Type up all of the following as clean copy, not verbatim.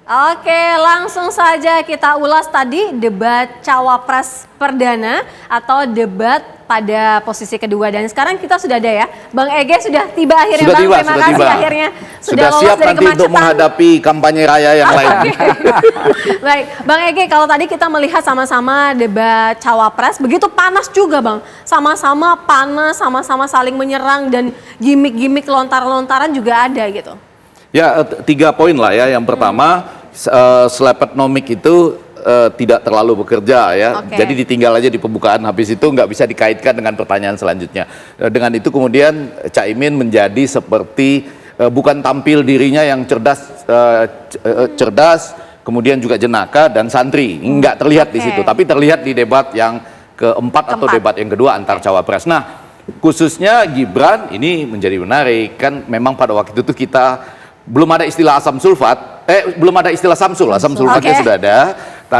Oke, langsung saja kita ulas tadi debat Cawapres Perdana atau debat pada posisi kedua. Dan sekarang kita sudah ada ya, Bang Ege sudah tiba akhirnya. Sudah Bang, tiba, terima sudah kasih tiba. akhirnya. Sudah lolos siap dari nanti untuk kemacetan. menghadapi kampanye raya yang lain. Baik, Bang Ege, kalau tadi kita melihat sama-sama debat Cawapres, begitu panas juga Bang. Sama-sama panas, sama-sama saling menyerang dan gimmick-gimmick lontar-lontaran juga ada gitu. Ya, 3 poin lah ya. Yang pertama, Slepetnomik itu tidak terlalu bekerja ya. Oke. Jadi ditinggal aja di pembukaan, habis itu nggak bisa dikaitkan dengan pertanyaan selanjutnya. Dengan itu kemudian Caimin menjadi seperti bukan tampil dirinya yang cerdas, kemudian juga jenaka dan santri. Nggak terlihat di situ, tapi terlihat di debat yang keempat atau debat yang kedua antar cawapres. Nah, khususnya Gibran ini menjadi menarik. Kan memang pada waktu itu kita belum ada istilah asam sulfat, belum ada istilah samsul, asam sulfatnya sudah ada,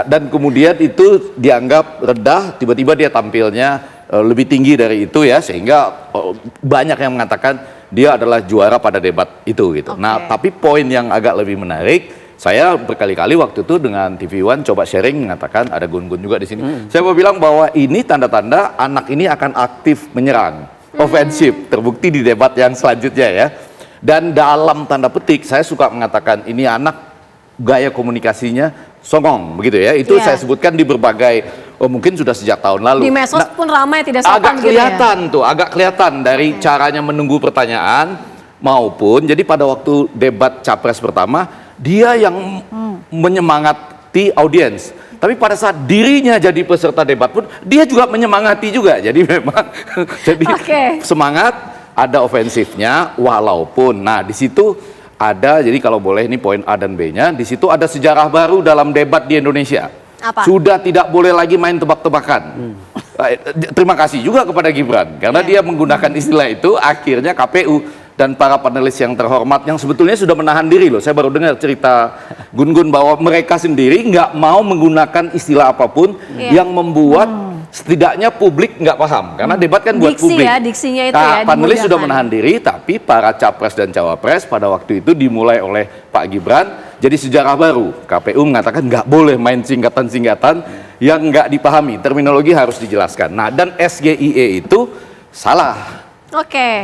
dan kemudian itu dianggap rendah, tiba-tiba dia tampilnya lebih tinggi dari itu ya, sehingga banyak yang mengatakan dia adalah juara pada debat itu gitu. Nah, tapi poin yang agak lebih menarik, saya berkali-kali waktu itu dengan TV One coba sharing mengatakan, ada Gun-Gun juga di sini. Saya mau bilang bahwa ini tanda-tanda anak ini akan aktif menyerang, ofensif, terbukti di debat yang selanjutnya ya. Dan dalam tanda petik saya suka mengatakan ini anak gaya komunikasinya songong begitu ya. Itu saya sebutkan di berbagai, mungkin sudah sejak tahun lalu. Di medsos pun ramai tidak sopan agak kelihatan gitu ya? tuh, agak kelihatan dari caranya menunggu pertanyaan maupun jadi pada waktu debat capres pertama dia yang menyemangati audiens. Tapi pada saat dirinya jadi peserta debat pun dia juga menyemangati juga. Jadi memang jadi semangat. Ada ofensifnya, walaupun, nah di situ ada, jadi kalau boleh ini poin A dan B-nya, di situ ada sejarah baru dalam debat di Indonesia. Apa? Sudah tidak boleh lagi main tebak-tebakan. Terima kasih juga kepada Gibran, karena dia menggunakan istilah itu, akhirnya KPU dan para panelis yang terhormat, yang sebetulnya sudah menahan diri loh. Saya baru dengar cerita Gun-Gun bahwa mereka sendiri nggak mau menggunakan istilah apapun yang membuat setidaknya publik nggak paham, karena debat kan buat publik. Ya, diksinya itu nah, panelis sudah menahan diri, tapi para capres dan cawapres pada waktu itu dimulai oleh Pak Gibran, jadi sejarah baru. KPU mengatakan nggak boleh main singkatan-singkatan yang nggak dipahami, terminologi harus dijelaskan. Nah, dan SGIE itu salah.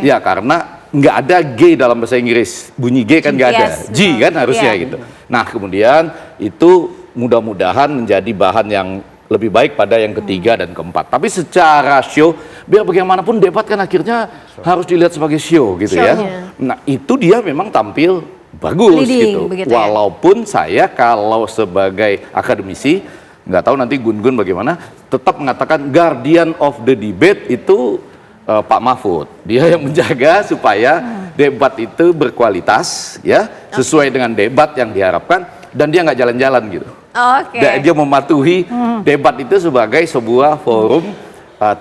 Ya, karena nggak ada G dalam bahasa Inggris, bunyi G kan nggak ada, G kan harusnya gitu. Nah, kemudian itu mudah-mudahan menjadi bahan yang lebih baik pada yang ketiga dan keempat. Tapi secara show, biar bagaimanapun debat kan akhirnya harus dilihat sebagai show gitu ya. Nah, itu dia memang tampil bagus gitu. Walaupun saya kalau sebagai akademisi, nggak tahu nanti Gun-Gun bagaimana, tetap mengatakan guardian of the debate itu Pak Mahfud. Dia yang menjaga supaya debat itu berkualitas ya, sesuai dengan debat yang diharapkan, dan dia nggak jalan-jalan gitu. Dia mematuhi debat itu sebagai sebuah forum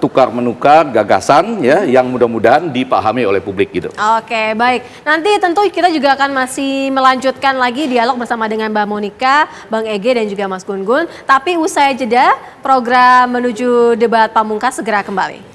tukar menukar gagasan ya, yang mudah-mudahan dipahami oleh publik gitu. Oke, baik. Nanti tentu kita juga akan masih melanjutkan lagi dialog bersama dengan Mbak Monika, Bang Ege dan juga Mas Gun-Gun. Tapi usai jeda, program menuju debat pamungkas segera kembali.